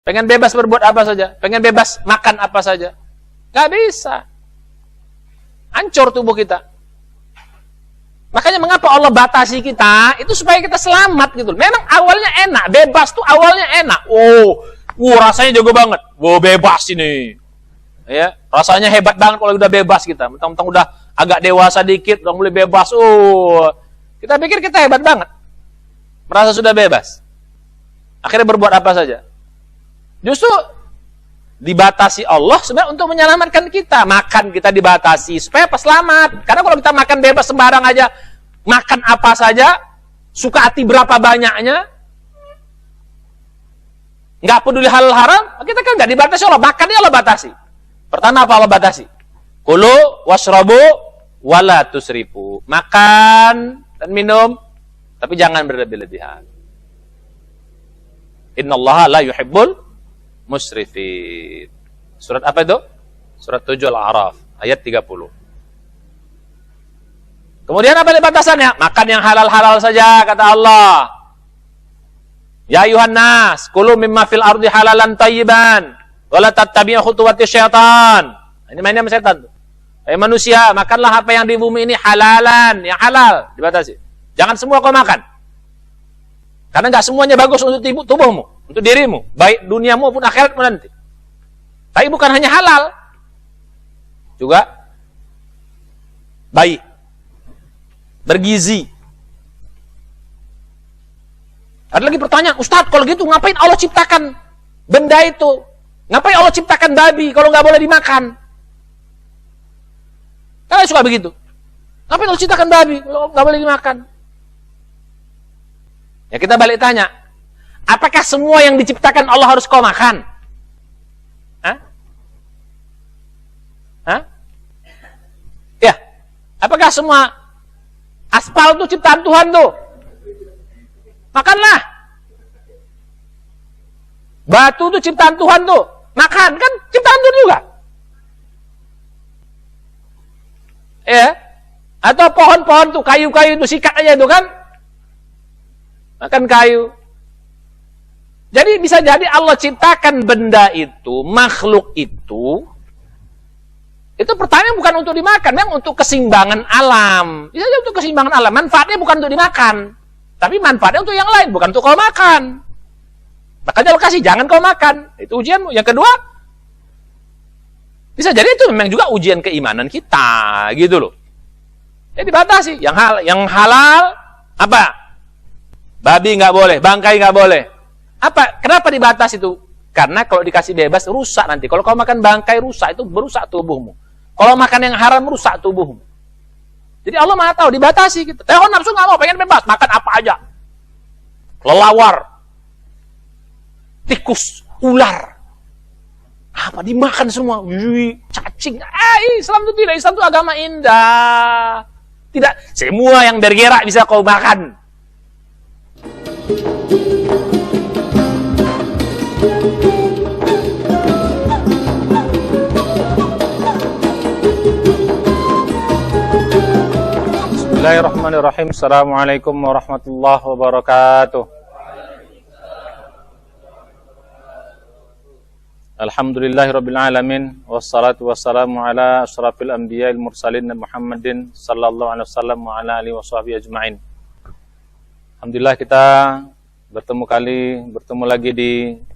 Pengen bebas berbuat apa saja, pengen bebas makan apa saja. Nggak bisa. Hancur tubuh kita. Makanya mengapa Allah batasi kita? Itu supaya kita selamat gitu. Memang awalnya enak, bebas tuh awalnya enak. Rasanya jago banget. Bebas ini. Ya, rasanya hebat banget kalau udah bebas kita. Mentang-mentang udah agak dewasa dikit, udah mulai bebas. Kita pikir kita hebat banget. Merasa sudah bebas. Akhirnya berbuat apa saja. Justru dibatasi Allah sebenarnya untuk menyelamatkan kita. Makan kita dibatasi supaya pas selamat. Karena kalau kita makan bebas sembarang aja, makan apa saja, suka hati berapa banyaknya, nggak peduli halal haram, kita kan nggak dibatasi Allah. Makannya Allah batasi. Pertama apa Allah batasi? Kulu washrabu wala tusrifu. Makan dan minum, tapi jangan berlebih-lebihan. Innallaha la yuhibbul musrifin. Surat apa itu? Surat 7 Al-A'raf ayat 30. Kemudian apa batasannya? Makan yang halal-halal saja kata Allah. Ya ayuhan nas, kulu mimma fil ardi halalan tayyiban wa la tattabi'u khutuwati syaitan. Ini mainnya sama setan tuh. Manusia, makanlah apa yang di bumi ini halalan, yang halal, dibatasi. Jangan semua kau makan. Karena enggak semuanya bagus untuk tubuhmu, untuk dirimu, baik duniamu maupun akhiratmu nanti. Tapi bukan hanya halal, juga baik, bergizi. Ada lagi pertanyaan, Ustadz, kalau gitu ngapain Allah ciptakan benda itu? Ngapain Allah ciptakan babi kalau nggak boleh dimakan? Kalian suka begitu. Ngapain Allah ciptakan babi kalau nggak boleh dimakan? Ya kita balik tanya, apakah semua yang diciptakan Allah harus kau makan? Ya, apakah semua aspal itu ciptaan Tuhan tuh? Makanlah. Batu itu ciptaan Tuhan tuh. Makan, kan ciptaan Tuhan juga. Ya. Atau pohon-pohon tuh, kayu-kayu itu, sikat aja itu kan. Makan kayu. Jadi bisa jadi Allah ciptakan benda itu, makhluk itu pertanyaan bukan untuk dimakan, memang untuk keseimbangan alam. Bisa jadi untuk keseimbangan alam. Manfaatnya bukan untuk dimakan. Tapi manfaatnya untuk yang lain, bukan untuk kau makan. Makanya Allah kasih, jangan kau makan. Itu ujianmu. Yang kedua, bisa jadi itu memang juga ujian keimanan kita, gitu loh. Jadi dibatasi. Yang halal, apa? Babi nggak boleh, bangkai nggak boleh. Apa? Kenapa dibatasi itu? Karena kalau dikasih bebas, rusak nanti. Kalau kau makan bangkai, rusak. Itu merusak tubuhmu. Kalau makan yang haram, merusak tubuhmu. Jadi Allah Maha tahu, dibatasi gitu. Nafsu nggak mau, pengen bebas, makan apa aja. Kelelawar, tikus, ular, apa dimakan semua. Cacing. Islam itu tidak. Islam itu agama indah. Tidak semua yang bergerak bisa kau makan. Bismillahirrahmanirrahim. Assalamualaikum warahmatullahi wabarakatuh. Alhamdulillahirabbil alamin wassalatu wassalamu ala asyrafil anbiya'il mursalin Muhammadin sallallahu alaihi wasallam wa ala alihi washabihi ajmain. Alhamdulillah kita bertemu lagi di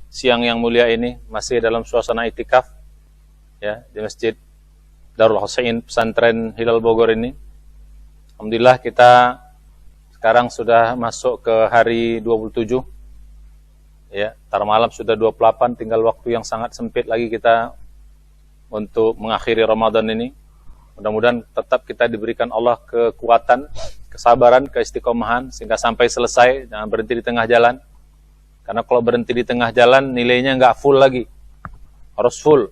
siang yang mulia ini, masih dalam suasana itikaf ya di Masjid Darul Husain Pesantren Hilal Bogor ini. Alhamdulillah kita sekarang sudah masuk ke hari 27. Ya, tar malam sudah 28, tinggal waktu yang sangat sempit lagi kita untuk mengakhiri Ramadan ini. Mudah-mudahan tetap kita diberikan Allah kekuatan, kesabaran, keistiqomahan sehingga sampai selesai, jangan berhenti di tengah jalan. Karena kalau berhenti di tengah jalan nilainya nggak full lagi. Harus full.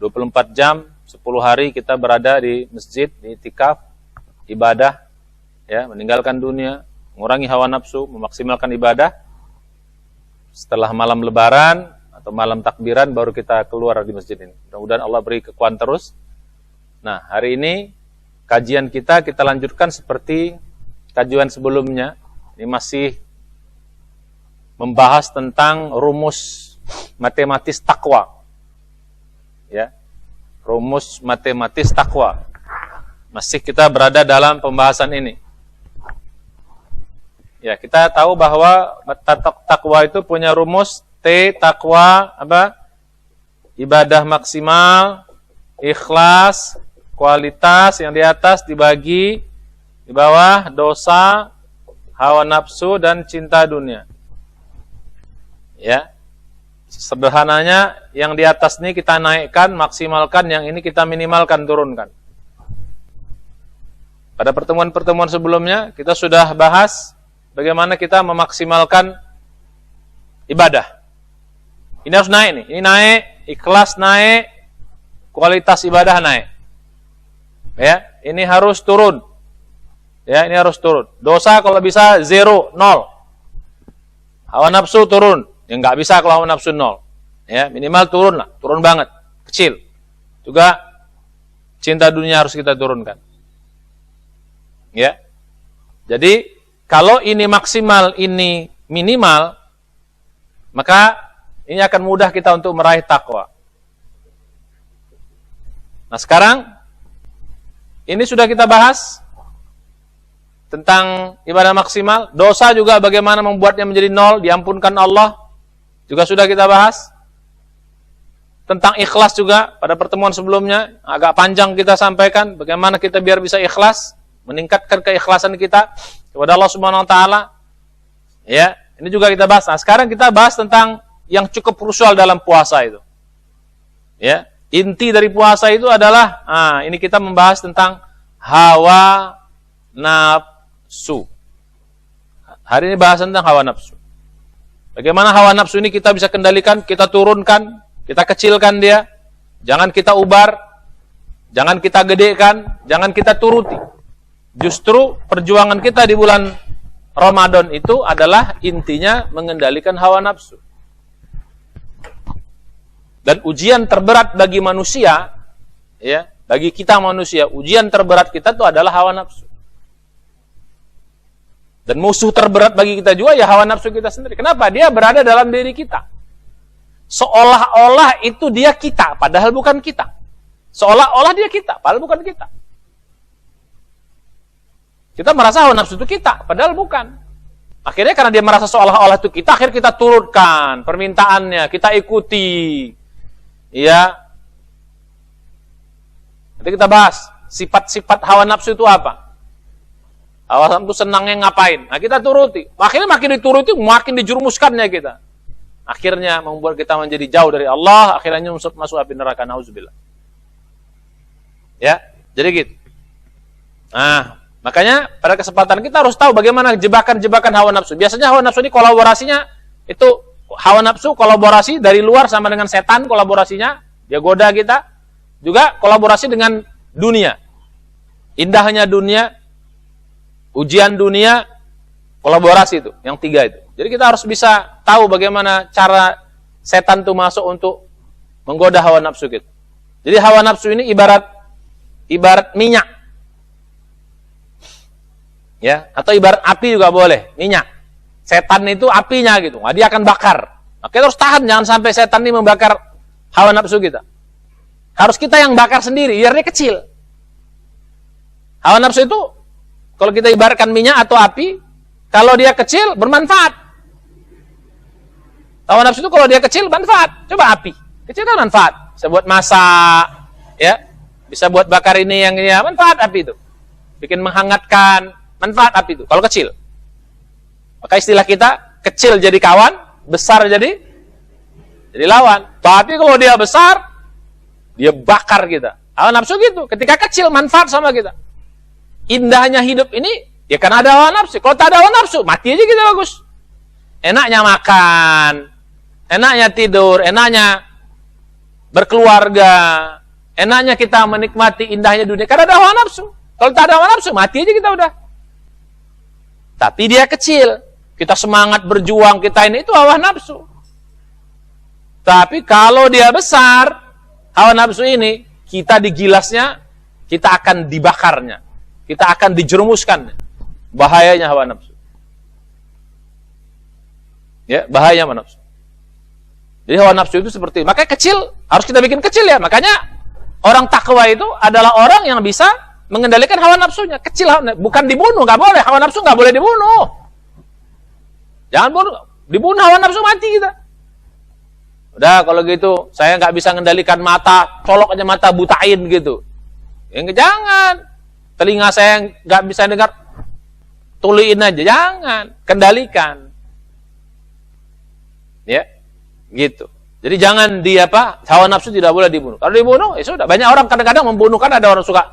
24 jam, 10 hari kita berada di masjid, di itikaf, ibadah, ya, meninggalkan dunia, mengurangi hawa nafsu, memaksimalkan ibadah. Setelah malam lebaran atau malam takbiran baru kita keluar di masjid ini. Mudah-mudahan Allah beri kekuatan terus. Nah, hari ini kajian kita lanjutkan seperti kajian sebelumnya. Ini masih membahas tentang rumus matematis takwa. Ya. Rumus matematis takwa. Masih kita berada dalam pembahasan ini. Ya, kita tahu bahwa takwa itu punya rumus T, takwa apa? Ibadah maksimal, ikhlas, kualitas yang di atas dibagi, di bawah dosa, hawa nafsu dan cinta dunia. Ya. Sederhananya yang di atas ini kita naikkan, maksimalkan, yang ini kita minimalkan, turunkan. Pada pertemuan-pertemuan sebelumnya kita sudah bahas bagaimana kita memaksimalkan ibadah. Ini harus naik nih, ini naik, ikhlas naik, kualitas ibadah naik. Ya, ini harus turun. Ya, ini harus turun. Dosa kalau bisa 0, 0. Hawa nafsu turun. Ya nggak bisa kalau hawa nafsu 0. Ya, minimal turun lah, turun banget, kecil. Juga cinta dunia harus kita turunkan. Ya. Jadi kalau ini maksimal, ini minimal, maka ini akan mudah kita untuk meraih takwa. Nah, sekarang ini sudah kita bahas tentang ibadah maksimal. Dosa juga bagaimana membuatnya menjadi 0, diampunkan Allah. Juga sudah kita bahas. Tentang ikhlas juga pada pertemuan sebelumnya. Agak panjang kita sampaikan. Bagaimana kita biar bisa ikhlas. Meningkatkan keikhlasan kita kepada Allah Subhanahu Wa Taala. Ya, ini juga kita bahas. Nah, sekarang kita bahas tentang yang cukup krusial dalam puasa itu. Ya, inti dari puasa itu adalah, ini kita membahas tentang hawa nafsu. Hari ini bahas tentang hawa nafsu. Bagaimana hawa nafsu ini kita bisa kendalikan, kita turunkan, kita kecilkan dia. Jangan kita ubar, jangan kita gedekan, jangan kita turuti. Justru perjuangan kita di bulan Ramadan itu adalah intinya mengendalikan hawa nafsu. Dan ujian terberat bagi manusia, ya, bagi kita manusia, ujian terberat kita itu adalah hawa nafsu. Dan musuh terberat bagi kita juga ya hawa nafsu kita sendiri. Kenapa? Dia berada dalam diri kita. Seolah-olah itu dia kita, padahal bukan kita. Seolah-olah dia kita, padahal bukan kita. Kita merasa hawa nafsu itu kita, padahal bukan. Akhirnya karena dia merasa seolah-olah itu kita, akhirnya kita turutkan permintaannya, kita ikuti. Ya. Nanti kita bahas sifat-sifat hawa nafsu itu apa. Hawa nafsu senangnya ngapain? Nah, kita turuti. Akhirnya makin dituruti, makin dijerumuskannya kita. Akhirnya membuat kita menjadi jauh dari Allah, akhirnya masuk api neraka, nauzubillah. Ya, jadi gitu. Nah, makanya pada kesempatan kita harus tahu bagaimana jebakan-jebakan hawa nafsu. Biasanya hawa nafsu ini kolaborasinya itu hawa nafsu kolaborasi dari luar sama dengan setan, kolaborasinya dia goda kita. Juga kolaborasi dengan dunia. Indahnya dunia, ujian dunia, kolaborasi itu, yang 3 itu. Jadi kita harus bisa tahu bagaimana cara setan itu masuk untuk menggoda hawa nafsu kita. Jadi hawa nafsu ini ibarat minyak. Ya, atau ibarat api juga boleh, minyak. Setan itu apinya gitu. Nah, dia akan bakar. Nah, kita harus tahan jangan sampai setan ini membakar hawa nafsu kita. Harus kita yang bakar sendiri, biar dia kecil. Hawa nafsu itu kalau kita ibaratkan minyak atau api, kalau dia kecil bermanfaat. Hawa nafsu itu kalau dia kecil manfaat. Coba api, kecil kan manfaat. Bisa buat masak, ya. Bisa buat bakar ini yang ini, manfaat api itu. Bikin menghangatkan, manfaat api itu kalau kecil. Maka istilah kita kecil jadi kawan, besar jadi lawan. Tapi kalau dia besar, dia bakar kita. Hawa nafsu gitu. Ketika kecil manfaat sama kita. Indahnya hidup ini ya karena ada hawa nafsu. Kalau tak ada hawa nafsu, mati aja kita bagus. Enaknya makan, enaknya tidur, enaknya berkeluarga, enaknya kita menikmati indahnya dunia karena ada hawa nafsu. Kalau tak ada hawa nafsu, mati aja kita udah. Tapi dia kecil. Kita semangat berjuang, kita ini itu hawa nafsu. Tapi kalau dia besar, hawa nafsu ini, kita digilasnya, kita akan dibakarnya. Kita akan dijerumuskan. Bahayanya hawa nafsu. Ya, bahaya hawa nafsu. Jadi hawa nafsu itu seperti itu. Makanya kecil, harus kita bikin kecil ya. Makanya orang takwa itu adalah orang yang bisa mengendalikan hawa nafsunya. Kecil, bukan dibunuh, nggak boleh. Hawa nafsu nggak boleh dibunuh. Jangan bunuh. Dibunuh hawa nafsu mati kita. Udah kalau gitu, saya nggak bisa mengendalikan mata, colok aja mata, butain gitu. Jangan. Telinga saya nggak bisa dengar, tuliin aja. Jangan. Kendalikan. Ya. Gitu. Jadi jangan hawa nafsu tidak boleh dibunuh. Kalau dibunuh, ya sudah. Banyak orang kadang-kadang membunuh, kan ada orang suka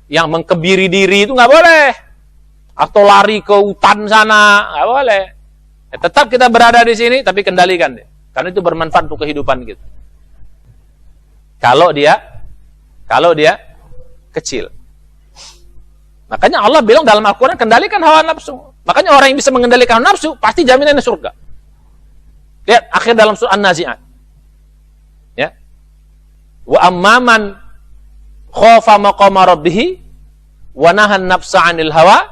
yang mengkebiri diri, itu nggak boleh. Atau lari ke hutan sana, nggak boleh. Ya, tetap kita berada di sini, tapi kendalikan dia. Karena itu bermanfaat untuk kehidupan kita. Kalau dia kecil. Makanya Allah bilang dalam Al-Quran, kendalikan hawa nafsu. Makanya orang yang bisa mengendalikan hawa nafsu, pasti jaminannya surga. Lihat akhir dalam surah An-Nazi'at. Ya. Wa amman khafa maqama rabbih wa nahan nafsa 'anil hawa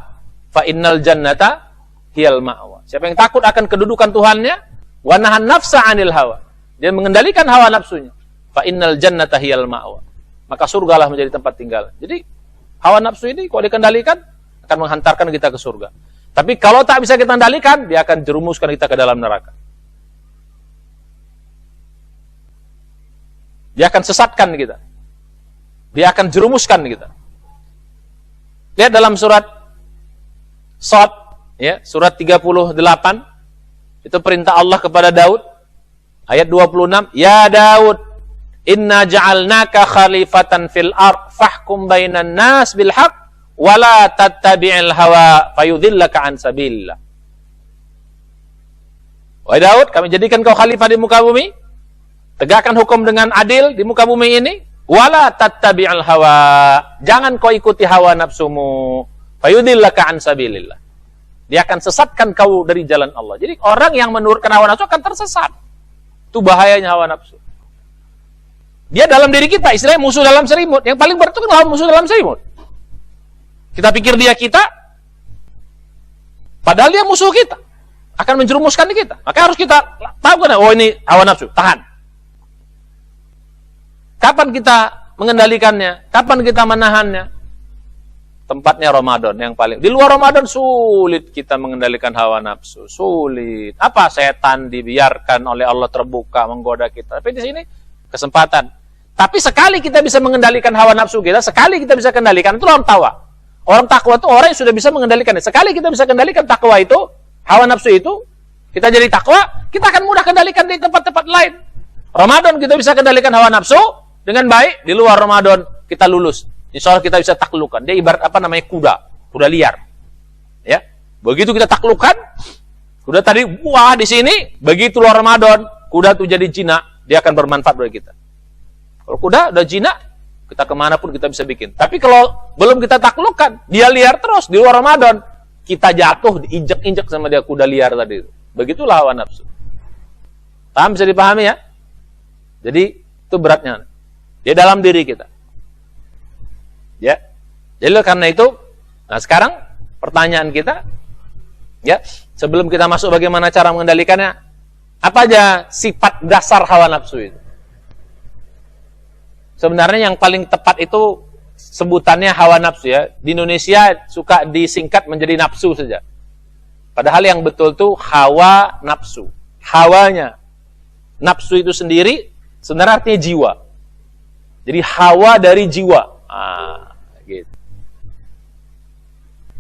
fa innal jannata hiyal ma'wa. Siapa yang takut akan kedudukan Tuhannya, wa nahan nafsa 'anil hawa. Dia mengendalikan hawa nafsunya. Fa innal jannata hiyal ma'wa. Maka surgalah menjadi tempat tinggal. Jadi hawa nafsu ini kalau dikendalikan akan menghantarkan kita ke surga. Tapi kalau tak bisa kita kendalikan, dia akan jerumuskan kita ke dalam neraka. Dia akan sesatkan kita. Dia akan jerumuskan kita. Lihat dalam surat Shad, ya, surat 38, itu perintah Allah kepada Daud, ayat 26, Ya Daud, inna ja'alnaka khalifatan fil ard, fahkum bainan nas bil haq, wala tattabi'il hawa, fayudhillaka an sabilillah. Wahai Daud, kami jadikan kau khalifah di muka bumi, tegakkan hukum dengan adil di muka bumi ini, wala tattabi'al hawa, jangan kau ikuti hawa nafsumu, fayudhillaka an sabilillah. Dia akan sesatkan kau dari jalan Allah. Jadi orang yang menurutkan hawa nafsu akan tersesat. Itu bahayanya hawa nafsu. Dia dalam diri kita, istilahnya musuh dalam selimut. Yang paling berat itu kan lawan musuh dalam selimut. Kita pikir dia kita, padahal dia musuh kita. Akan menjerumuskan kita. Maka harus kita tahu kan, oh ini hawa nafsu, tahan. Kapan kita mengendalikannya? Kapan kita menahannya? Tempatnya Ramadan yang paling. Di luar Ramadan sulit kita mengendalikan hawa nafsu. Sulit. Apa? Setan dibiarkan oleh Allah terbuka menggoda kita. Tapi di sini kesempatan. Tapi sekali kita bisa mengendalikan hawa nafsu kita, sekali kita bisa kendalikan, itu orang takwa. Orang takwa itu orang yang sudah bisa mengendalikannya. Sekali kita bisa kendalikan takwa itu, hawa nafsu itu, kita jadi takwa, kita akan mudah kendalikan di tempat-tempat lain. Ramadan kita bisa kendalikan hawa nafsu dengan baik, di luar Ramadan kita lulus. Insya Allah kita bisa taklukkan. Dia ibarat kuda liar. Ya, begitu kita taklukkan, kuda tadi di sini, begitu luar Ramadan, kuda itu jadi jinak, dia akan bermanfaat bagi kita. Kalau kuda udah jinak, kita kemanapun kita bisa bikin. Tapi kalau belum kita taklukkan, dia liar terus di luar Ramadan, kita jatuh, diinjek-injek sama dia kuda liar tadi. Begitulah hawa nafsu. Paham, bisa dipahami ya? Jadi itu beratnya. Dia dalam diri kita. Ya. Jadi karena itu, nah sekarang pertanyaan kita, ya, sebelum kita masuk bagaimana cara mengendalikannya, apa aja sifat dasar hawa nafsu itu? Sebenarnya yang paling tepat itu sebutannya hawa nafsu ya. Di Indonesia suka disingkat menjadi nafsu saja. Padahal yang betul tuh hawa nafsu. Hawanya. Nafsu itu sendiri sebenarnya artinya jiwa. Jadi hawa dari jiwa. Gitu.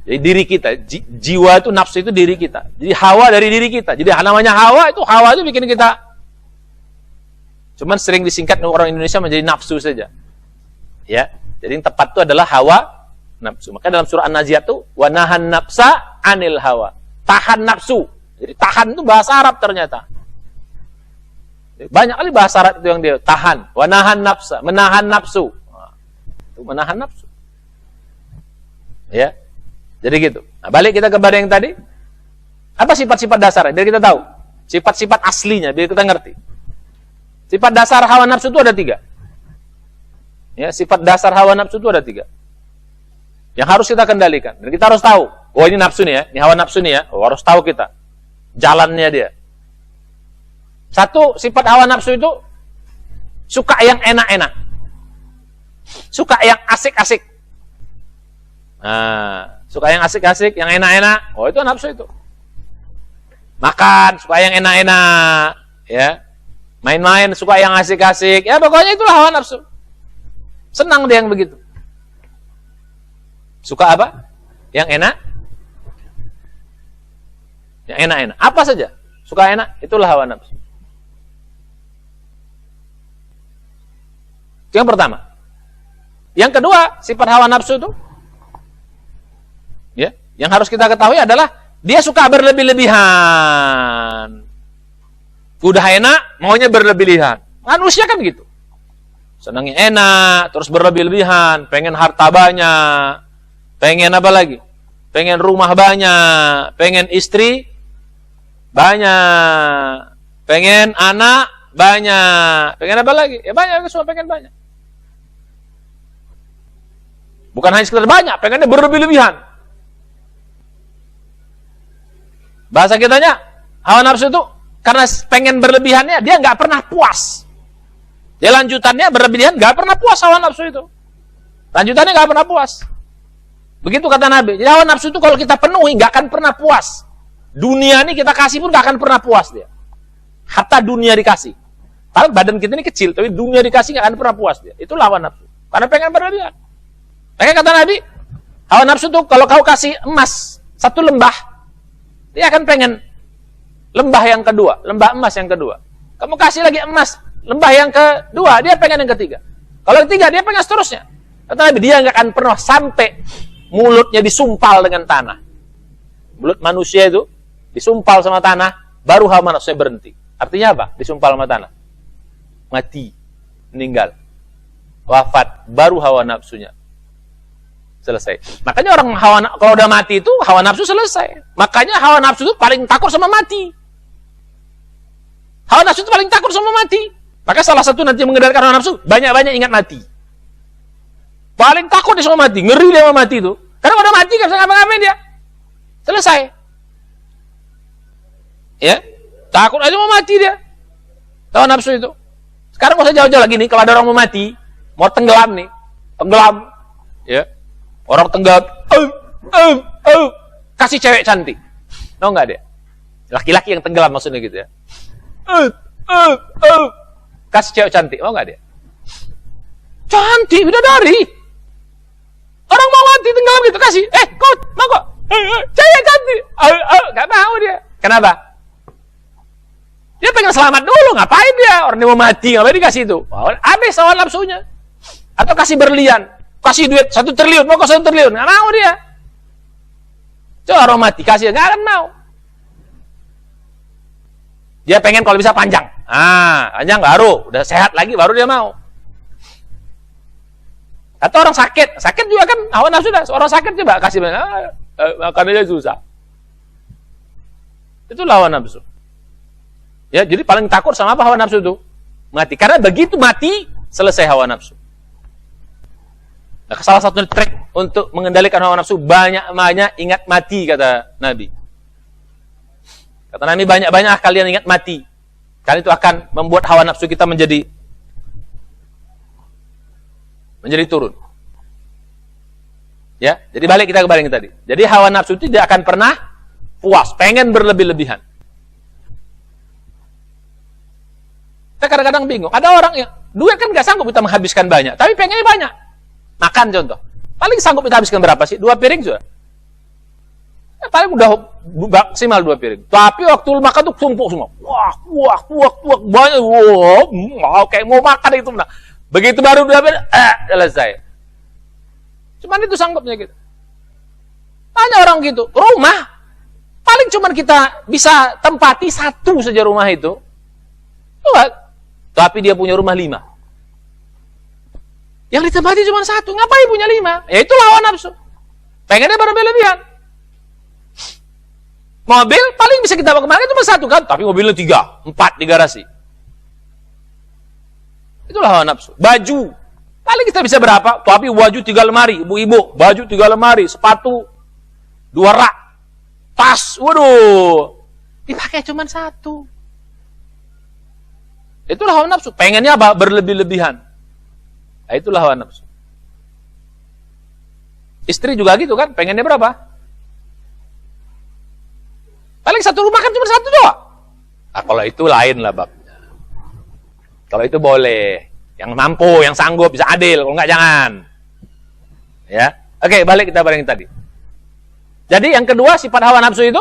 Jadi diri kita, jiwa itu, nafsu itu diri kita. Jadi hawa dari diri kita. Jadi namanya hawa itu bikin kita. Cuman sering disingkat orang Indonesia menjadi nafsu saja. Ya. Jadi yang tepat itu adalah hawa nafsu. Maka dalam surah An-Nazi'at itu wa nahan nafsa 'anil hawa. Tahan nafsu. Jadi tahan itu bahasa Arab ternyata. Banyak kali bahasa Arab itu yang dia tahan, wa nahan nafsa, menahan nafsu. Itu menahan nafsu. Ya. Jadi gitu. Nah, balik kita kepada yang tadi. Apa sifat-sifat dasarnya? Biar kita tahu. Sifat-sifat aslinya, biar kita ngerti. Sifat dasar hawa nafsu itu ada 3. Ya, sifat dasar hawa nafsu itu ada 3. Yang harus kita kendalikan. Dan kita harus tahu. Oh ini nafsu nih ya, ini hawa nafsu nih ya. Oh, harus tahu kita. Jalannya dia. Satu, sifat hawa nafsu itu suka yang enak-enak. Suka yang asik-asik. Nah, suka yang asik-asik, yang enak-enak. Oh, itu nafsu itu. Makan, suka yang enak-enak. Ya. Main-main, suka yang asik-asik. Ya, pokoknya itulah hawa nafsu. Senang dia yang begitu. Suka apa? Yang enak? Yang enak-enak. Apa saja? Suka enak, itulah hawa nafsu. Itu yang pertama. Yang kedua, sifat hawa nafsu itu, ya, yang harus kita ketahui adalah dia suka berlebih-lebihan. Udah enak, maunya berlebih-lebihan. Manusia kan gitu. Senangnya enak, terus berlebih-lebihan, pengen harta banyak, pengen apa lagi? Pengen rumah banyak, pengen istri banyak, pengen anak banyak, pengen apa lagi? Ya banyak, semua pengen banyak. Bukan hanya sekedar banyak, pengennya berlebih-lebihan. Bahasa kitanya, hawa nafsu itu karena pengen berlebihannya, dia nggak pernah puas. Ya lanjutannya berlebihan, nggak pernah puas hawa nafsu itu. Lanjutannya nggak pernah puas. Begitu kata Nabi. Jadi hawa nafsu itu kalau kita penuhi, nggak akan pernah puas. Dunia ini kita kasih pun nggak akan pernah puas dia. Hatta dunia dikasih. Padahal badan kita ini kecil, tapi dunia dikasih nggak akan pernah puas dia. Itulah hawa nafsu. Karena pengen berlebihan. Makanya kata Nabi, hawa nafsu itu kalau kau kasih emas satu lembah, dia akan pengen lembah yang kedua, lembah emas yang kedua. Kamu kasih lagi emas, lembah yang kedua, dia pengen yang ketiga. Kalau yang ketiga, dia pengen seterusnya. Kata Nabi, dia nggak akan pernah sampai mulutnya disumpal dengan tanah. Mulut manusia itu disumpal sama tanah, baru hawa nafsunya berhenti. Artinya apa? Disumpal sama tanah. Mati, meninggal, wafat, baru hawa nafsunya selesai. Makanya orang kalau udah mati itu hawa nafsu selesai. Makanya hawa nafsu itu paling takut sama mati. Hawa nafsu itu paling takut sama mati. Maka salah satu nanti mengendalikan hawa nafsu, banyak-banyak ingat mati. Paling takut dia sama mati, ngeri dia sama mati itu. Karena udah mati kan bisa ngapa-ngapain dia. Selesai. Ya, takut aja mau mati dia. Hawa nafsu itu. Sekarang nggak usah jauh-jauh lagi nih, kalau ada orang mau mati, mau tenggelam nih, tenggelam, ya. Orang tenggelam, kasih cewek cantik. Tahu nggak dia? Laki-laki yang tenggelam maksudnya gitu ya. Kasih cewek cantik, mau nggak dia? Cantik, bidadari. Orang mau mati tenggelam gitu, kasih. Kau mau kok? Cewek cantik. Nggak mau dia. Kenapa? Dia pengen selamat dulu, ngapain dia? Orang dia mau mati, ngapain dikasih itu? Habis hawa nafsunya. Atau kasih berlian. Kasih duit 1 triliun, mau kok 1 triliun? Nggak mau dia. Coba orang mati, kasih, nggak akan mau. Dia pengen kalau bisa panjang. Panjang baru, udah sehat lagi, baru dia mau. Atau orang sakit juga kan, hawa nafsu dah. Orang sakit coba kasih, makan aja susah. Itu hawa nafsu. Ya, jadi paling takut sama apa hawa nafsu itu? Mati. Karena begitu mati, selesai hawa nafsu. Nah, salah satu trik untuk mengendalikan hawa nafsu, banyak-banyak ingat mati, kata Nabi. Kata Nabi, banyak-banyak kalian ingat mati. Karena itu akan membuat hawa nafsu kita menjadi turun. Ya, jadi balik kita ke balik tadi. Jadi hawa nafsu tidak akan pernah puas, pengen berlebih-lebihan. Kita kadang-kadang bingung. Ada orang yang duit kan nggak sanggup kita menghabiskan banyak, tapi pengennya banyak. Makan contoh. Paling sanggup kita habiskan berapa sih? 2 piring sudah. Ya, paling udah maksimal 2 piring. Tapi waktu makan tuh tumpuk semua. Wah, banyak. Wah, kayak mau makan itu. Nah, begitu baru 2 piring, selesai. Cuman itu sanggupnya gitu. Banyak orang gitu. Rumah, paling cuman kita bisa tempati 1 saja rumah itu. Tapi dia punya rumah 5. Yang ditempati cuma 1, ngapain punya 5? Ya itu hawa nafsu. Pengennya berlebihan. Mobil paling bisa kita bawa kemana cuma 1 kan, tapi mobilnya 3, 4 di garasi. Itulah hawa nafsu. Baju paling kita bisa berapa? Tapi baju 3 lemari, ibu-ibu, baju 3 lemari, sepatu 2 rak, tas, waduh, dipakai cuma 1. Itulah hawa nafsu. Pengennya apa? Berlebih-lebihan. Nah, itulah hawa nafsu. Istri juga gitu kan, pengennya berapa? Paling satu rumah kan cuma satu doang. Nah, kalau itu lain lah babnya. Kalau itu boleh. Yang mampu, yang sanggup, bisa adil. Kalau enggak, jangan. Ya, oke, balik kita pada yang tadi. Jadi yang kedua, sifat hawa nafsu itu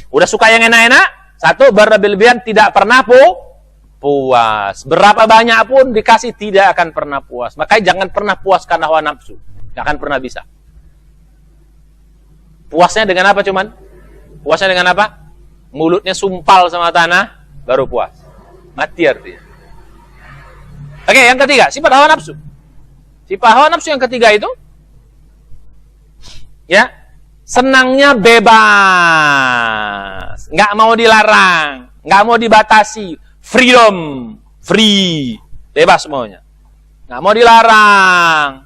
udah suka yang enak-enak. Satu, berlebih-lebihan, tidak pernah puas. Berapa banyak pun dikasih, tidak akan pernah puas. Makanya jangan pernah puas karena hawa nafsu. Gak akan pernah bisa. Puasnya dengan apa cuman? Puasnya dengan apa? Mulutnya sumpal sama tanah, baru puas. Mati artinya. Oke, yang ketiga, sifat hawa nafsu. Sifat hawa nafsu yang ketiga itu, ya, senangnya bebas, nggak mau dilarang, nggak mau dibatasi, freedom, free, bebas semuanya, nggak mau dilarang,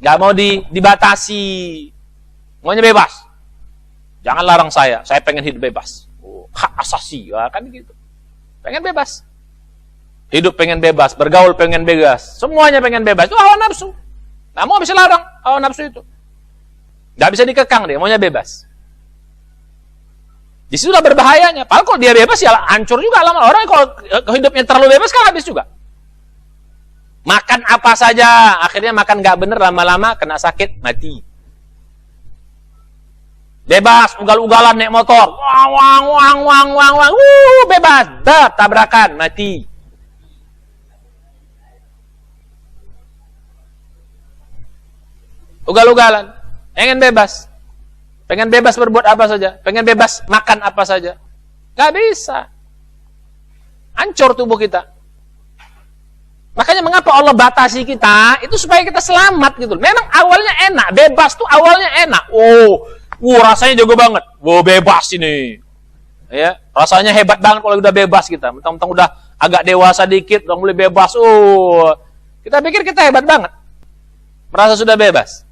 nggak mau dibatasi, maunya bebas. Jangan larang saya pengen hidup bebas, hak asasi, ya, kan gitu, pengen bebas, hidup pengen bebas, bergaul pengen bebas, semuanya pengen bebas, itu hawa nafsu, nggak mau bisa larang, hawa nafsu itu. Gak bisa dikekang dia, maunya bebas. Di situlah berbahayanya. Padahal kalau dia bebas ya hancur juga lama. Orang kalau hidupnya terlalu bebas kan habis juga. Makan apa saja, akhirnya makan gak bener, lama-lama kena sakit, mati. Bebas, ugal-ugalan naik motor, wang, bebas, tabrakan, mati. Ugal-ugalan. Pengen bebas berbuat apa saja, pengen bebas makan apa saja, gak bisa, hancur tubuh kita. Makanya mengapa Allah batasi kita, itu supaya kita selamat gitu. Memang awalnya enak, bebas tuh awalnya enak. Rasanya jago banget, bebas ini, ya, rasanya hebat banget kalau udah bebas kita. Mentang-mentang udah agak dewasa dikit, udah mulai bebas, kita pikir kita hebat banget, merasa sudah bebas.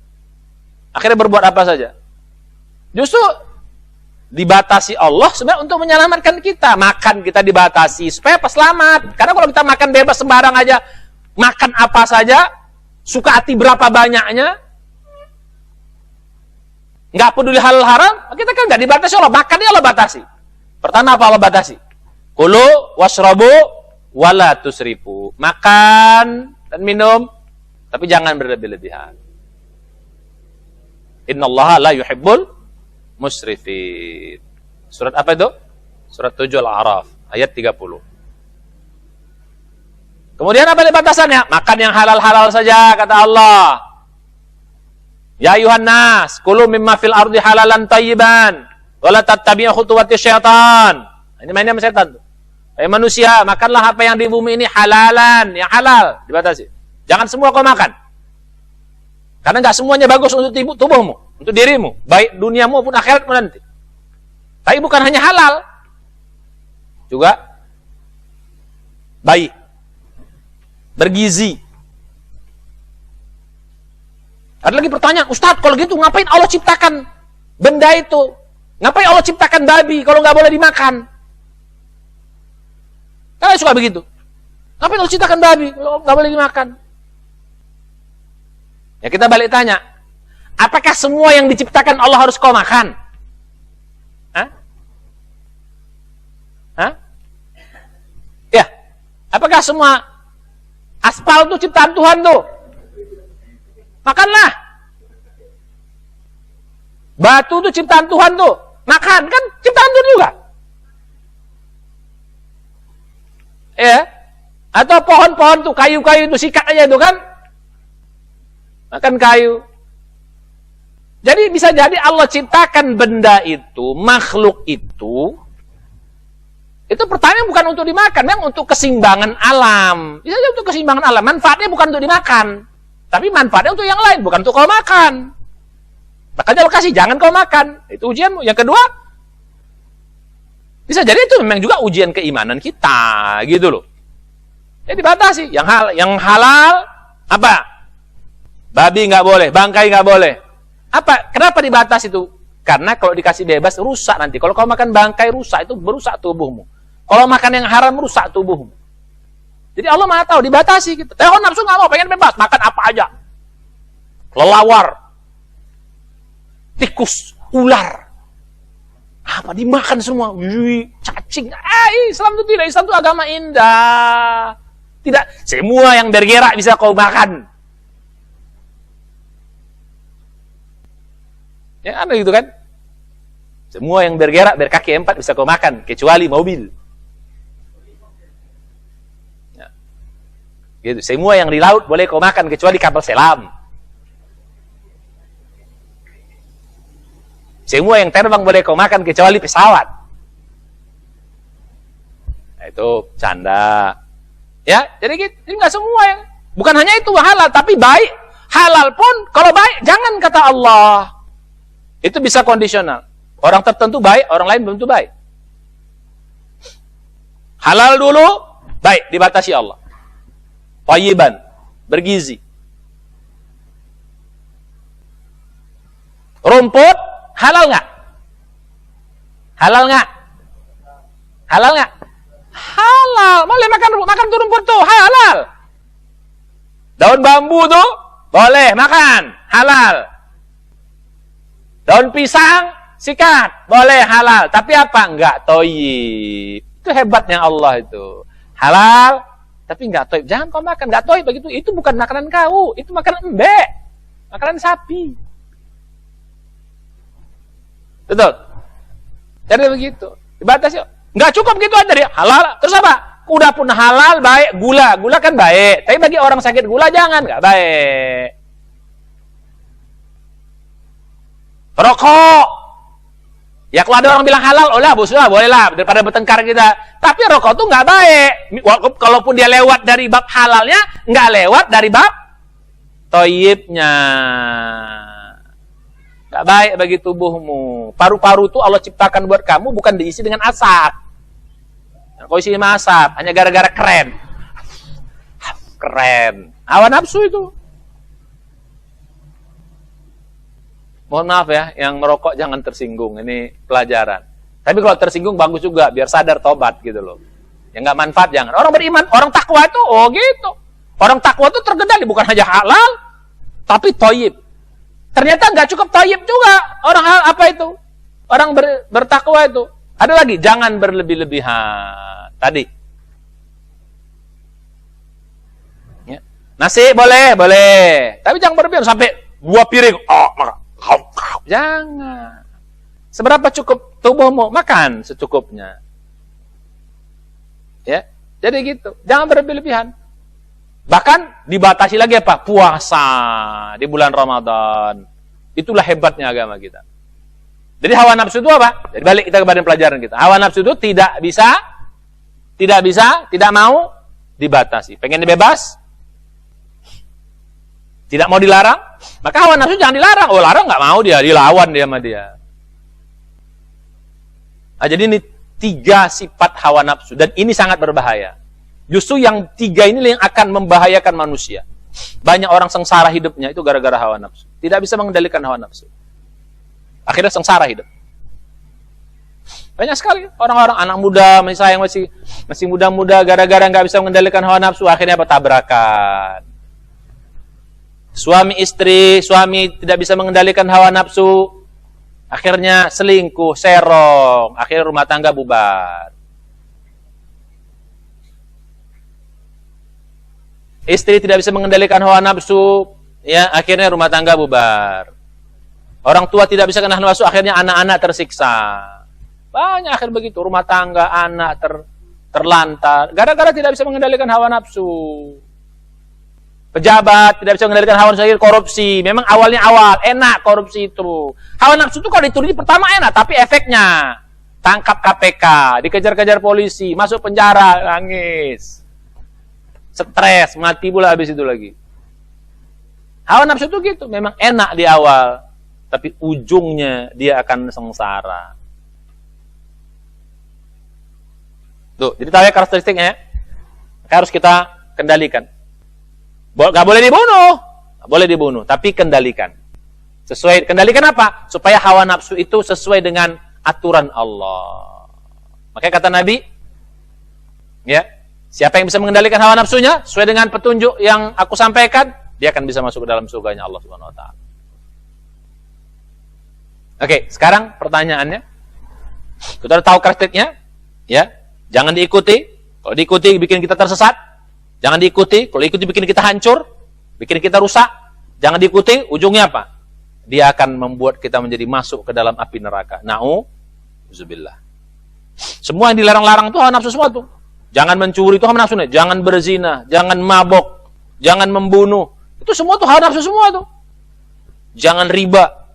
Akhirnya berbuat apa saja. Justru dibatasi Allah sebenarnya untuk menyelamatkan kita. Makan kita dibatasi supaya apa? Selamat. Karena kalau kita makan bebas sembarang aja, makan apa saja, suka hati berapa banyaknya, nggak peduli halal haram, kita kan nggak dibatasi Allah. Makannya Allah batasi. Pertama apa Allah batasi? Kulu washrabu wala tusrifu. Makan dan minum, tapi jangan berlebih-lebihan. Innallaha la yuhibbul musrifin. Surat apa itu? Surat 7 Al-A'raf ayat 30. Kemudian apa batasannya? Makan yang halal-halal saja kata Allah. Ya ayuhan nas, kulu mimma fil ardi halalan thayyiban wa la tattabi'u khutuwati syaitan. Ini mainnya sama setan tuh. Manusia, makanlah apa yang di bumi ini halalan, yang halal, dibatasi. Jangan semua kau makan. Karena nggak semuanya bagus untuk tubuhmu, untuk dirimu, baik duniamu maupun akhiratmu nanti. Tapi bukan hanya halal, juga baik, bergizi. Ada lagi pertanyaan, Ustadz, kalau gitu ngapain Allah ciptakan benda itu? Ngapain Allah ciptakan babi kalau nggak boleh dimakan? Kalian suka begitu? Ngapain Allah ciptakan babi kalau nggak boleh dimakan? Ya kita balik tanya, apakah semua yang diciptakan Allah harus kau makan? Ya, apakah semua aspal itu ciptaan Tuhan tuh? Makanlah. Batu itu ciptaan Tuhan tuh, makan kan ciptaan Tuhan juga. Ya, atau pohon-pohon tuh, kayu-kayu itu sikat aja itu kan? Makan kayu. Jadi bisa jadi Allah ciptakan benda itu, makhluk itu pertanyaan bukan untuk dimakan, memang untuk keseimbangan alam. Bisa jadi untuk keseimbangan alam, manfaatnya bukan untuk dimakan, tapi manfaatnya untuk yang lain, bukan untuk kau makan. Makanya Allah kasih, jangan kau makan. Itu ujianmu. Yang kedua, bisa jadi itu memang juga ujian keimanan kita, gitu loh. Jadi dibatasi. Yang halal apa? Babi nggak boleh, bangkai nggak boleh. Apa? Kenapa dibatasi itu? Karena kalau dikasih bebas rusak nanti. Kalau kau makan bangkai rusak, itu berusak tubuhmu. Kalau makan yang haram rusak tubuhmu. Jadi Allah Maha tahu, dibatasi gitu. Hawa nafsu nggak mau, pengen bebas, makan apa aja. Kelelawar, tikus, ular, apa dimakan semua. Wih, cacing. Islam itu tidak, Islam itu agama indah. Tidak semua yang bergerak bisa kau makan. Ya aneh gitu kan? Semua yang bergerak berkaki 4 bisa kau makan, kecuali mobil. Ya. Gitu. Semua yang di laut boleh kau makan, kecuali kapal selam. Semua yang terbang boleh kau makan, kecuali pesawat. Nah, itu canda. Ya, jadi gitu. Jadi nggak semua yang, bukan hanya itu halal, tapi baik. Halal pun, kalau baik, jangan kata Allah. Itu bisa kondisional. Orang tertentu baik, orang lain belum tentu baik. Halal dulu, baik, dibatasi Allah. Thayyiban, bergizi. Rumput, halal nggak? Halal nggak? Halal nggak? Halal. Boleh makan tuh rumput tuh, halal. Daun bambu tuh, boleh makan, halal. Daun pisang, sikat, boleh halal. Tapi apa? Enggak thayyib. Itu hebatnya Allah itu. Halal, tapi enggak thayyib. Jangan kau makan, enggak thayyib begitu. Itu bukan makanan kau, itu makanan embek. Makanan sapi. Betul? Jadi begitu. Dibatasi. Enggak cukup gitu aja dia. Halal. Terus apa? Udah pun halal, baik. Gula. Gula kan baik. Tapi bagi orang sakit gula jangan. Enggak baik. Rokok. Ya kalau ada orang bilang halal, oh lah, boslah, boleh lah, daripada bertengkar kita. Tapi rokok tuh nggak baik. Kalaupun dia lewat dari bab halalnya, nggak lewat dari bab thayyibnya. Nggak baik bagi tubuhmu. Paru-paru tuh Allah ciptakan buat kamu, bukan diisi dengan asap. Kau isi dengan asap, hanya gara-gara keren. Keren. Hawa nafsu itu. Mohon maaf ya, yang merokok jangan tersinggung. Ini pelajaran. Tapi kalau tersinggung bagus juga, biar sadar tobat gitu loh. Yang nggak manfaat jangan. Orang beriman, orang takwa itu, oh gitu. Orang takwa itu terkendali, bukan hanya halal, tapi thayyib. Ternyata nggak cukup thayyib juga. Orang apa itu? Orang bertakwa itu. Ada lagi, jangan berlebih-lebihan. Tadi. Ya. Nasi boleh. Tapi jangan berlebihan sampai 2 piring. Oh, maka. Jangan. Seberapa cukup tubuhmu? Makan secukupnya. Ya, jadi gitu. Jangan berlebihan. Bahkan dibatasi lagi apa? Puasa di bulan Ramadan. Itulah hebatnya agama kita. Jadi hawa nafsu itu apa? Jadi balik kita kepada pelajaran kita. Hawa nafsu itu tidak mau dibatasi. Pengen bebas? Tidak mau dilarang, maka hawa nafsu jangan dilarang. Oh, larang nggak mau dia, dilawan dia sama dia. Nah, jadi ini 3 sifat hawa nafsu dan ini sangat berbahaya. Justru yang 3 ini yang akan membahayakan manusia. Banyak orang sengsara hidupnya itu gara-gara hawa nafsu. Tidak bisa mengendalikan hawa nafsu. Akhirnya sengsara hidup. Banyak sekali orang-orang anak muda, masih muda-muda, gara-gara nggak bisa mengendalikan hawa nafsu, akhirnya apa? Tabrakan. Suami istri, suami tidak bisa mengendalikan hawa nafsu, akhirnya selingkuh, serong, akhirnya rumah tangga bubar. Istri tidak bisa mengendalikan hawa nafsu, ya akhirnya rumah tangga bubar. Orang tua tidak bisa menahan nafsu, akhirnya anak-anak tersiksa. Banyak akhir begitu, rumah tangga, anak terlantar, gara-gara tidak bisa mengendalikan hawa nafsu. Pejabat tidak bisa mengendalikan hawa nafsu, korupsi. Memang awal enak korupsi itu. Hawa nafsu itu kalau dituruti pertama enak, tapi efeknya tangkap KPK, dikejar-kejar polisi, masuk penjara, nangis, stres, mati pula habis itu lagi. Hawa nafsu itu gitu, memang enak di awal, tapi ujungnya dia akan sengsara. Tuh, jadi tahu ya karakteristiknya. Harus kita kendalikan. Gak boleh dibunuh. Gak boleh dibunuh, tapi kendalikan. Kendalikan apa? Supaya hawa nafsu itu sesuai dengan aturan Allah. Makanya kata Nabi, Ya. Siapa yang bisa mengendalikan hawa nafsunya sesuai dengan petunjuk yang aku sampaikan, dia akan bisa masuk ke dalam surganya Allah Subhanahu wa taala. Oke, sekarang pertanyaannya. Kita udah tahu praktiknya, ya. Jangan diikuti. Kalau diikuti bikin kita tersesat. Jangan diikuti. Kalau diikuti bikin kita hancur, bikin kita rusak. Jangan diikuti, ujungnya apa? Dia akan membuat kita menjadi masuk ke dalam api neraka. Na'udzubillah. Semua yang dilarang-larang itu hawa nafsu semua tuh. Jangan mencuri itu hawa nafsu, jangan berzina, jangan mabok, jangan membunuh. Itu semua tuh hawa nafsu semua tuh. Jangan riba,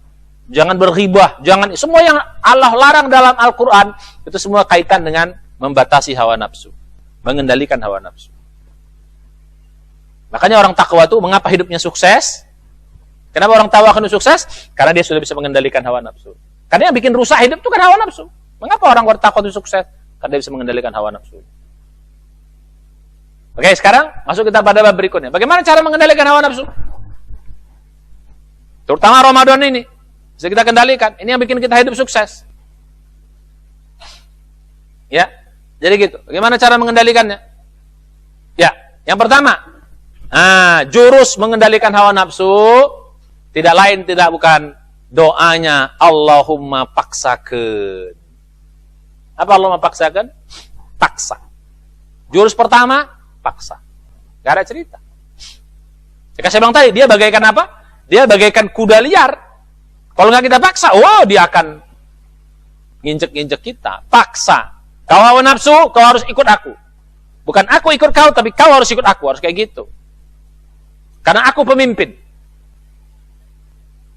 jangan berghibah, jangan, semua yang Allah larang dalam Al-Qur'an itu semua kaitan dengan membatasi hawa nafsu, mengendalikan hawa nafsu. Makanya orang takwa tuh mengapa hidupnya sukses? Kenapa orang takwa akan sukses? Karena dia sudah bisa mengendalikan hawa nafsu. Karena yang bikin rusak hidup itu kan hawa nafsu. Mengapa orang bertakwa itu sukses? Karena dia bisa mengendalikan hawa nafsu. Oke, sekarang masuk kita pada bab berikutnya. Bagaimana cara mengendalikan hawa nafsu? Terutama Ramadan ini. Bisa kita kendalikan. Ini yang bikin kita hidup sukses. Ya, jadi gitu. Bagaimana cara mengendalikannya? Ya, yang pertama, jurus mengendalikan hawa nafsu tidak lain tidak bukan doanya Allahumma paksakeun. Apa Allahumma paksakeun? Paksa. Jurus pertama, paksa. Gak ada cerita. Saya bilang tadi, dia bagaikan apa? Dia bagaikan kuda liar. Kalau nggak kita paksa, dia akan nginjek-nginjek kita. Paksa. Kau hawa nafsu, kau harus ikut aku. Bukan aku ikut kau, tapi kau harus ikut aku. Harus kayak gitu. Karena aku pemimpin.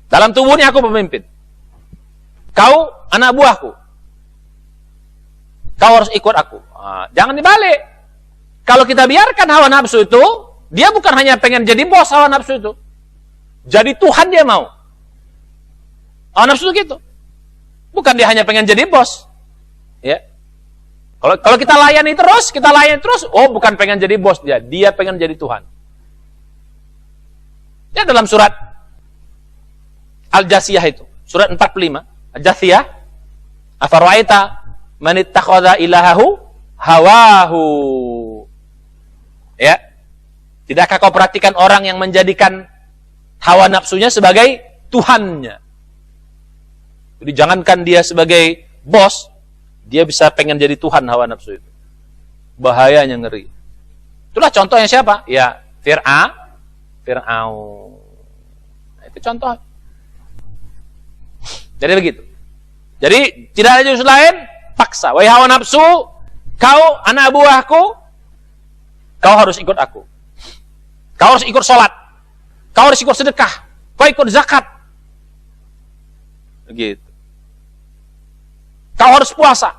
Dalam tubuhnya aku pemimpin. Kau anak buahku. Kau harus ikut aku. Jangan dibalik. Kalau kita biarkan hawa nafsu itu, dia bukan hanya pengen jadi bos hawa nafsu itu. Jadi Tuhan dia mau. Hawa nafsu itu gitu. Bukan dia hanya pengen jadi bos. Ya. Kalau kita layani terus, bukan pengen jadi bos dia pengen jadi Tuhan. Ya, dalam surat Al-Jasiyah itu, surat 45, Al-Jasiyah, afara'aita man ittakhadha ilahahu hawahu. Ya. Tidakkah kau perhatikan orang yang menjadikan hawa nafsunya sebagai Tuhannya? Jadi jangankan dia sebagai bos, dia bisa pengen jadi Tuhan hawa nafsu itu. Bahayanya ngeri. Itulah contohnya siapa? Ya, Fir'aun. Nah, itu contoh. Jadi begitu. Jadi tidak ada jurus lain, paksa. Wahai hawa nafsu, kau anak buahku, kau harus ikut aku. Kau harus ikut sholat. Kau harus ikut sedekah. Kau ikut zakat. Begitu. Kau harus puasa.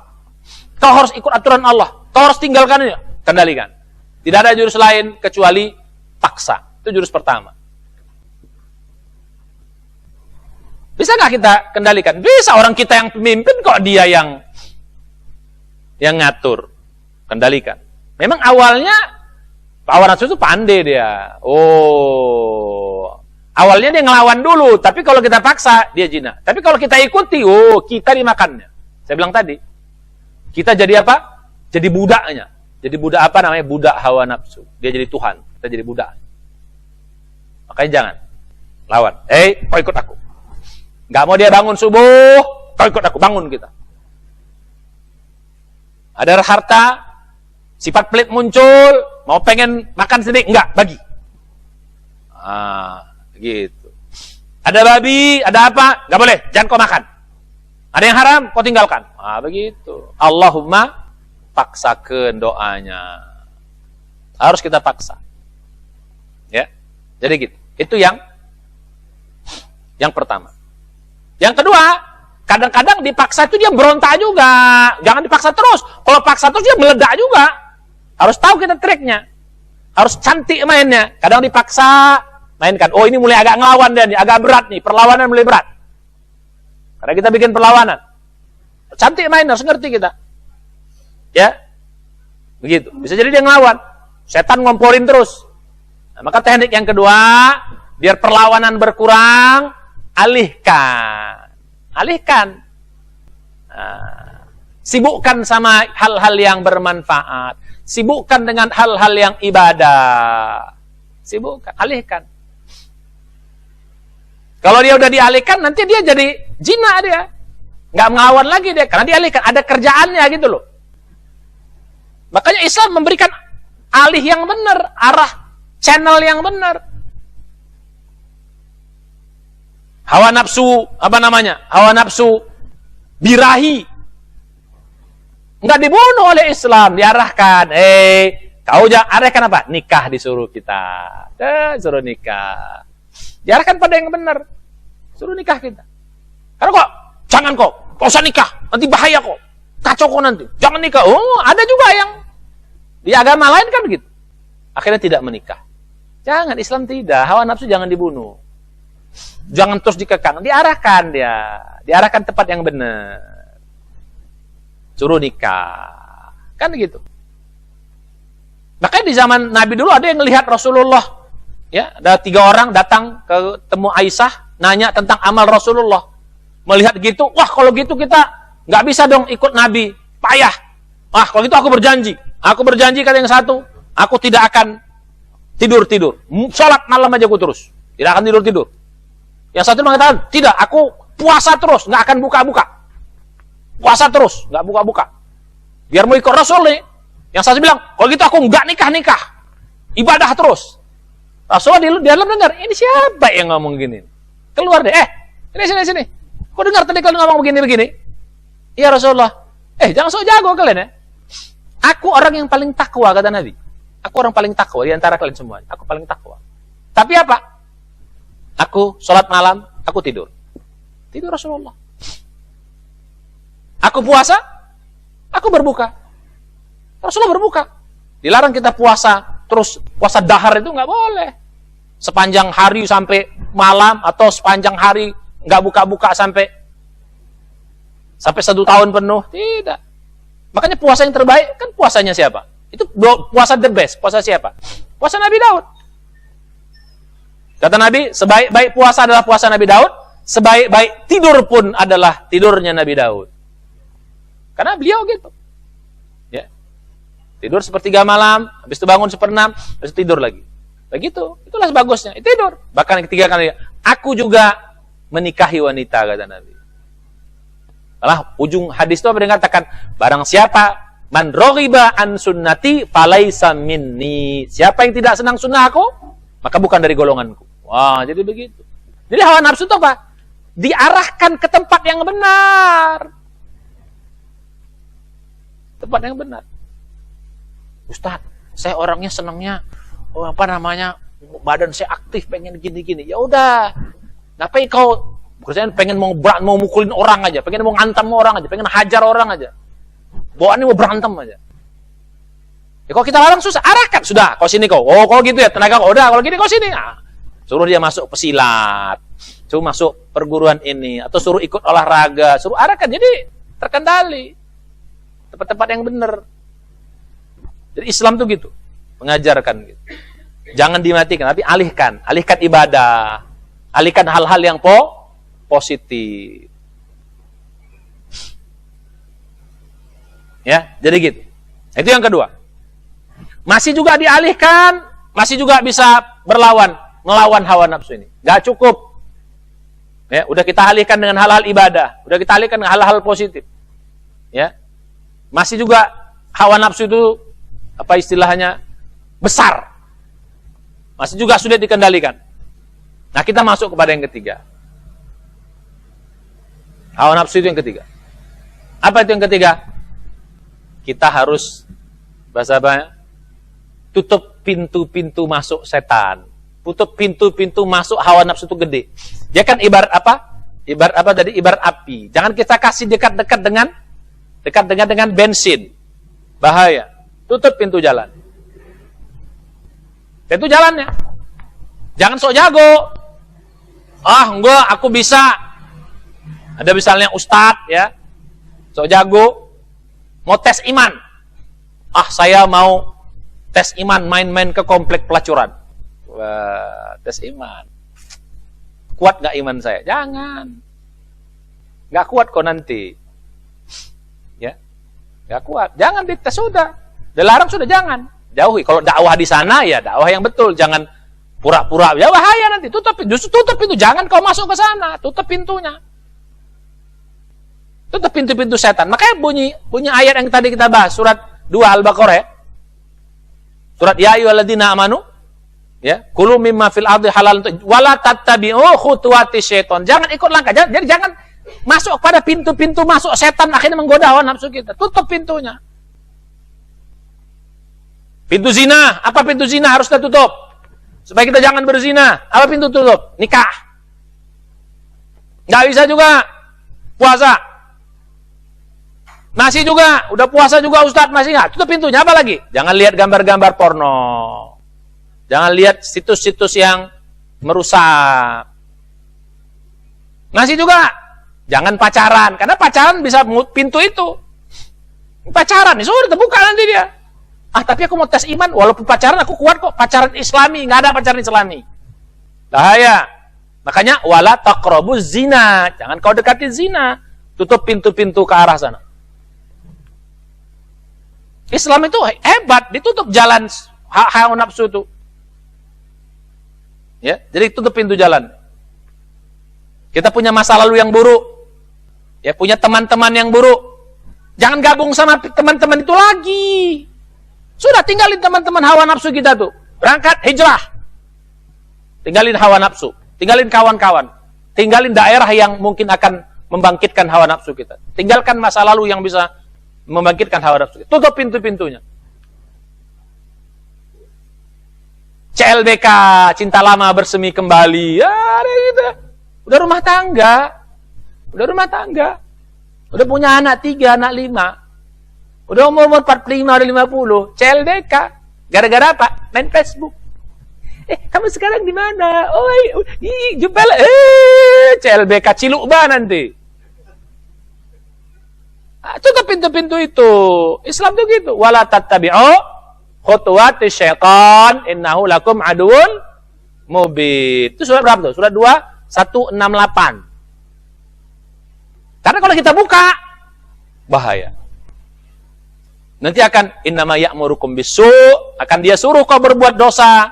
Kau harus ikut aturan Allah. Kau harus tinggalkan ini. Kendalikan. Tidak ada jurus lain kecuali paksa. Itu jurus pertama. Bisa nggak kita kendalikan? Bisa, orang kita yang pemimpin kok dia yang ngatur. Kendalikan. Memang awalnya hawa nafsu itu pandai dia. Awalnya dia ngelawan dulu, tapi kalau kita paksa dia jinak. Tapi kalau kita ikuti, kita dimakannya. Saya bilang tadi, kita jadi apa? Jadi budaknya. Jadi budak apa namanya? Budak hawa nafsu. Dia jadi Tuhan, kita jadi budak. Makanya jangan lawan. Kau ikut aku. Gak mau dia bangun subuh, kau ikut aku, bangun kita. Ada harta, sifat pelit muncul, mau pengen makan sendiri, enggak, bagi. Gitu. Ada babi, ada apa, enggak boleh, jangan kau makan. Ada yang haram, kau tinggalkan. Begitu. Allahumma paksakeun doanya. Harus kita paksa. Ya. Jadi gitu. Itu yang pertama. Yang kedua, kadang-kadang dipaksa itu dia berontak juga. Jangan dipaksa terus. Kalau paksa terus dia meledak juga. Harus tahu kita triknya. Harus cantik mainnya. Kadang dipaksa, mainkan. Ini mulai agak ngelawan dia nih, agak berat nih. Perlawanan mulai berat. Karena kita bikin perlawanan. Cantik main, harus ngerti kita. Ya. Begitu. Bisa jadi dia ngelawan. Setan ngomporin terus. Nah, maka teknik yang kedua, biar perlawanan berkurang, alihkan. Sibukkan sama hal-hal yang bermanfaat. Sibukkan dengan hal-hal yang ibadah. Sibukkan, alihkan. Kalau dia udah dialihkan, nanti dia jadi jinak dia. Nggak melawan lagi dia, karena dialihkan. Ada kerjaannya gitu loh. Makanya Islam memberikan alih yang benar, arah channel yang benar. Hawa nafsu, hawa nafsu birahi. Nggak dibunuh oleh Islam, diarahkan. Kau jangan arahkan apa? Nikah disuruh kita. Suruh nikah. Diarahkan pada yang benar. Suruh nikah kita. Karena kok, jangan kok usah nikah. Nanti bahaya kok. Kacau kok nanti. Jangan nikah. Oh, ada juga yang di agama lain kan begitu. Akhirnya tidak menikah. Jangan, Islam tidak. Hawa nafsu jangan dibunuh. Jangan terus dikekang. Diarahkan dia. Diarahkan tempat yang benar. Suruh nikah. Kan gitu. Makanya di zaman Nabi dulu ada yang melihat Rasulullah. Ya, ada 3 orang datang ke temu Aisyah, nanya tentang amal Rasulullah. Melihat gitu, wah kalau gitu kita nggak bisa dong ikut Nabi. Payah. Wah kalau gitu aku berjanji. Aku berjanji kata yang satu, aku tidak akan tidur-tidur. Sholat malam aja aku terus. Tidak akan tidur-tidur. Yang satu mengatakan, tidak, aku puasa terus, nggak akan buka-buka. Puasa terus, nggak buka-buka. Biar mau ikut Rasul nih. Yang satu bilang, kalau gitu aku nggak nikah-nikah. Ibadah terus. Rasulullah di dalam dengar, ini siapa yang ngomong gini? Keluar deh, sini. Kau dengar tadi kalau ngomong begini-begini? Iya Rasulullah. Jangan sok jago kalian ya. Aku orang yang paling takwa, kata Nabi. Aku orang paling takwa di antara kalian semua. Aku paling takwa. Tapi apa? Aku sholat malam, aku tidur. Tidur Rasulullah. Aku puasa, aku berbuka. Rasulullah berbuka. Dilarang kita puasa, terus puasa dahar itu nggak boleh. Sepanjang hari sampai malam, atau sepanjang hari nggak buka-buka sampai 1 tahun penuh. Tidak. Makanya puasa yang terbaik, kan puasanya siapa? Itu puasa the best. Puasa siapa? Puasa Nabi Daud. Kata Nabi, sebaik-baik puasa adalah puasa Nabi Daud, sebaik-baik tidur pun adalah tidurnya Nabi Daud. Karena beliau gitu. Ya. Tidur 1/3 malam, habis itu bangun 1/6, habis itu tidur lagi. Begitu, itulah bagusnya, tidur. Bahkan yang ketiga kali, aku juga menikahi wanita, kata Nabi. Malah ujung hadis itu apa dia katakan, barang siapa man raghiba an sunnati falaisa minni. Siapa yang tidak senang sunnah aku, maka bukan dari golonganku. Wah, jadi begitu. Jadi hawa nafsu itu apa? Diarahkan ke tempat yang benar. Tempat yang benar. Ustaz, saya orangnya senangnya badan saya aktif, pengen gini-gini. Ya udah. Ngapain kau kerjaan pengen mau mukulin orang aja, pengen mau ngantam orang aja, pengen hajar orang aja. Bawaannya mau berantem aja. Ya kalau kita larang susah, arahkan. Sudah, kau sini kau. Oh, kalau gitu ya, tenaga kau. Udah, kalau gini kau sini. Nah, suruh dia masuk pesilat. Suruh masuk perguruan ini. Atau suruh ikut olahraga. Suruh arahkan. Jadi, terkendali. Tempat-tempat yang benar. Jadi Islam tuh gitu. Mengajarkan gitu. Jangan dimatikan, tapi alihkan. Alihkan ibadah. Alihkan hal-hal yang positif. Ya, jadi gitu. Itu yang kedua. Masih juga dialihkan, masih juga bisa melawan hawa nafsu ini. Gak cukup. Ya, udah kita alihkan dengan hal-hal ibadah, udah kita alihkan dengan hal-hal positif. Ya. Masih juga hawa nafsu itu apa istilahnya? Besar. Masih juga sulit dikendalikan. Nah, kita masuk kepada yang ketiga. Hawa nafsu itu yang ketiga. Apa itu yang ketiga? Kita harus tutup pintu-pintu masuk setan. Tutup pintu-pintu masuk hawa nafsu itu gede. Dia kan ibarat apa? Ibarat apa tadi? Ibarat api. Jangan kita kasih dekat-dekat dengan bensin. Bahaya. Tutup pintu jalan. Itu jalannya. Jangan sok jago. Enggak, aku bisa. Ada misalnya ustadz ya. Sok jago. Mau tes iman. Saya mau tes iman, main-main ke komplek pelacuran. Wah, tes iman. Kuat gak iman saya? Jangan. Gak kuat kok nanti. Ya, gak kuat. Jangan dites, sudah. Dilarang sudah, jangan. Jauhi. Kalau dakwah di sana, ya dakwah yang betul. Jangan pura-pura. Ya bahaya nanti. Justru tutup pintu. Jangan kau masuk ke sana. Tutup pintunya. Tutup pintu-pintu setan. Makanya bunyi ayat yang tadi kita bahas. Surat 2 Al-Baqarah ya. Surat Ya ayyuhalladzina amanu. Ya. Kulu mimma fil ardi halal. Wala tattabi'u khutuwati syaiton. Jangan ikut langkah. Jadi jangan masuk pada pintu-pintu masuk setan. Akhirnya menggoda hawa nafsu kita. Tutup pintunya. Pintu zina. Apa pintu zina? Harus kita tutup. Supaya kita jangan berzina. Apa pintu tutup? Nikah. Nggak bisa juga. Puasa. Masih juga. Udah puasa juga Ustadz. Masih nggak. Tutup pintunya. Apa lagi? Jangan lihat gambar-gambar porno. Jangan lihat situs-situs yang merusak. Masih juga. Jangan pacaran. Karena pacaran bisa pintu itu. Pacaran. Sudah terbuka nanti dia. Tapi aku mau tes iman, walaupun pacaran aku kuat kok. Pacaran Islami, nggak ada pacaran Islami. Bahaya. Makanya wala taqrabuz zina. Jangan kau dekati zina. Tutup pintu-pintu ke arah sana. Islam itu hebat, ditutup jalan hawa nafsu itu. Ya, jadi tutup pintu jalan. Kita punya masa lalu yang buruk. Ya, punya teman-teman yang buruk. Jangan gabung sama teman-teman itu lagi. Sudah, tinggalin teman-teman hawa nafsu kita tuh. Berangkat hijrah. Tinggalin hawa nafsu. Tinggalin kawan-kawan. Tinggalin daerah yang mungkin akan membangkitkan hawa nafsu kita. Tinggalkan masa lalu yang bisa membangkitkan hawa nafsu kita. Tutup pintu-pintunya. CLBK, cinta lama bersemi kembali. Ya, gitu. Udah rumah tangga. Udah punya anak 3, anak 5. Udah umur 45, udah 50, CLBK. Gara-gara apa? Main Facebook. Kamu sekarang di mana? Oh, jumpa lah. CLBK ciluk bah nanti. Tutup pintu-pintu itu. Islam tuh gitu. Wala tattabi'u khutuwati syaitan innahu lakum aduun mubin. Itu surat berapa tuh? Surat 2, 168. Karena kalau kita buka, bahaya. Nanti akan innama ya'murukum bisu', akan dia suruh kau berbuat dosa,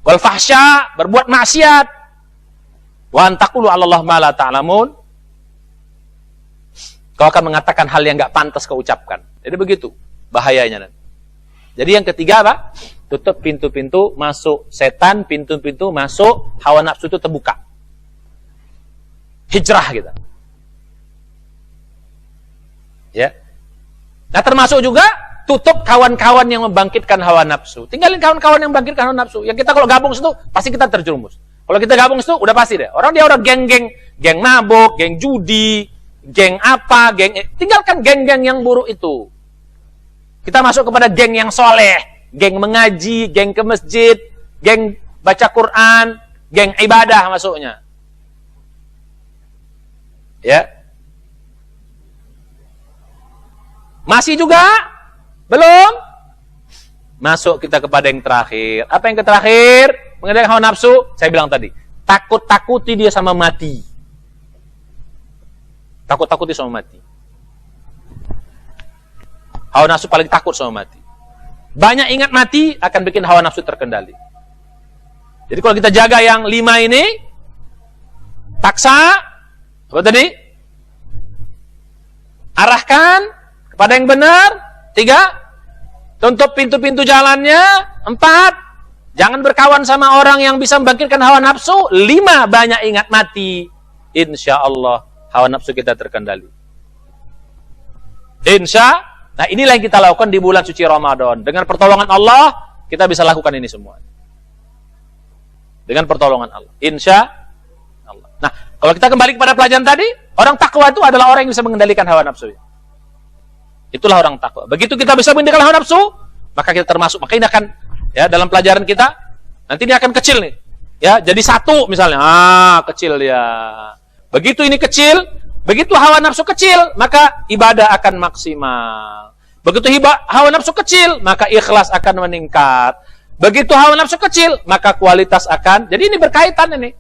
wal fahsya, berbuat maksiat, wa antaqulu 'alallahi ma la ta'lamun. Kau akan mengatakan hal yang enggak pantas kau ucapkan. Jadi begitu bahayanya nanti. Jadi yang ketiga apa? Tutup pintu-pintu masuk setan, pintu-pintu masuk hawa nafsu itu terbuka. Hijrah kita. Ya. Nah, termasuk juga tutup kawan-kawan yang membangkitkan hawa nafsu. Tinggalin kawan-kawan yang membangkitkan hawa nafsu. Yang kita kalau gabung situ, pasti kita terjerumus. Kalau kita gabung situ, udah pasti deh. Dia orang geng-geng, geng mabuk, geng judi, geng apa, tinggalkan geng-geng yang buruk itu. Kita masuk kepada geng yang soleh, geng mengaji, geng ke masjid, geng baca Quran, geng ibadah masuknya. Ya. Masih juga? Belum? Masuk kita kepada yang terakhir. Apa yang terakhir? Mengendalikan hawa nafsu, saya bilang tadi. Takut-takuti dia sama mati. Takut-takuti sama mati. Hawa nafsu paling takut sama mati. Banyak ingat mati akan bikin hawa nafsu terkendali. Jadi kalau kita jaga yang 5 ini, paksa, apa tadi? Arahkan pada yang benar. 3, tutup pintu-pintu jalannya. 4, jangan berkawan sama orang yang bisa membangkitkan hawa nafsu. 5, banyak ingat mati. Insya Allah hawa nafsu kita terkendali. Nah, inilah yang kita lakukan di bulan suci Ramadan. Dengan pertolongan Allah, kita bisa lakukan ini semua. Dengan pertolongan Allah. Insya Allah. Nah, kalau kita kembali kepada pelajaran tadi, orang takwa itu adalah orang yang bisa mengendalikan hawa nafsu. Itulah orang takwa. Begitu kita bisa mengendalikan hawa nafsu, maka kita termasuk. Maka ini akan, ya, dalam pelajaran kita, nanti ini akan kecil nih. Ya, jadi 1 misalnya. Kecil ya. Begitu ini kecil, begitu hawa nafsu kecil, maka ibadah akan maksimal. Begitu hawa nafsu kecil, maka ikhlas akan meningkat. Begitu hawa nafsu kecil, maka kualitas akan. Jadi ini berkaitan ini.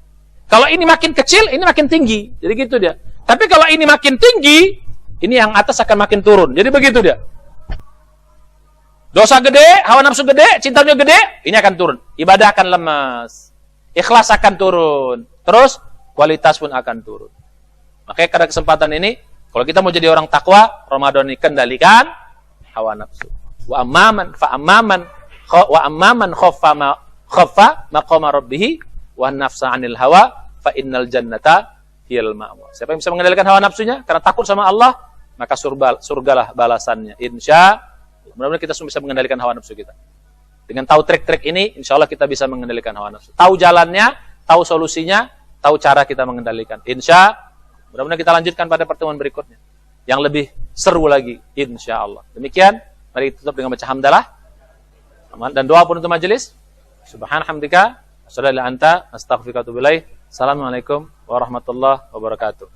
Kalau ini makin kecil, ini makin tinggi. Jadi gitu dia. Tapi kalau ini makin tinggi, ini yang atas akan makin turun. Jadi begitu dia. Dosa gede, hawa nafsu gede, cintanya gede, ini akan turun. Ibadah akan lemas. Ikhlas akan turun. Terus, kualitas pun akan turun. Makanya pada kesempatan ini, kalau kita mau jadi orang takwa, Ramadan ini kendalikan hawa nafsu. Wa amman khaffa maqama rabbih wa nafsa 'anil hawa fa innal jannata hiyal ma'wa. Siapa yang bisa mengendalikan hawa nafsunya karena takut sama Allah, maka surgalah balasannya. Mudah-mudahan kita semua bisa mengendalikan hawa nafsu kita. Dengan tahu trik-trik ini, insya Allah kita bisa mengendalikan hawa nafsu. Tahu jalannya, tahu solusinya, tahu cara kita mengendalikan. Mudah-mudahan kita lanjutkan pada pertemuan berikutnya. Yang lebih seru lagi, insya Allah. Demikian, mari kita tutup dengan baca hamdalah. Dan doa penutup majelis. Subhanallah, astaghfiruka wa atubu ilaih. Assalamualaikum warahmatullahi wabarakatuh.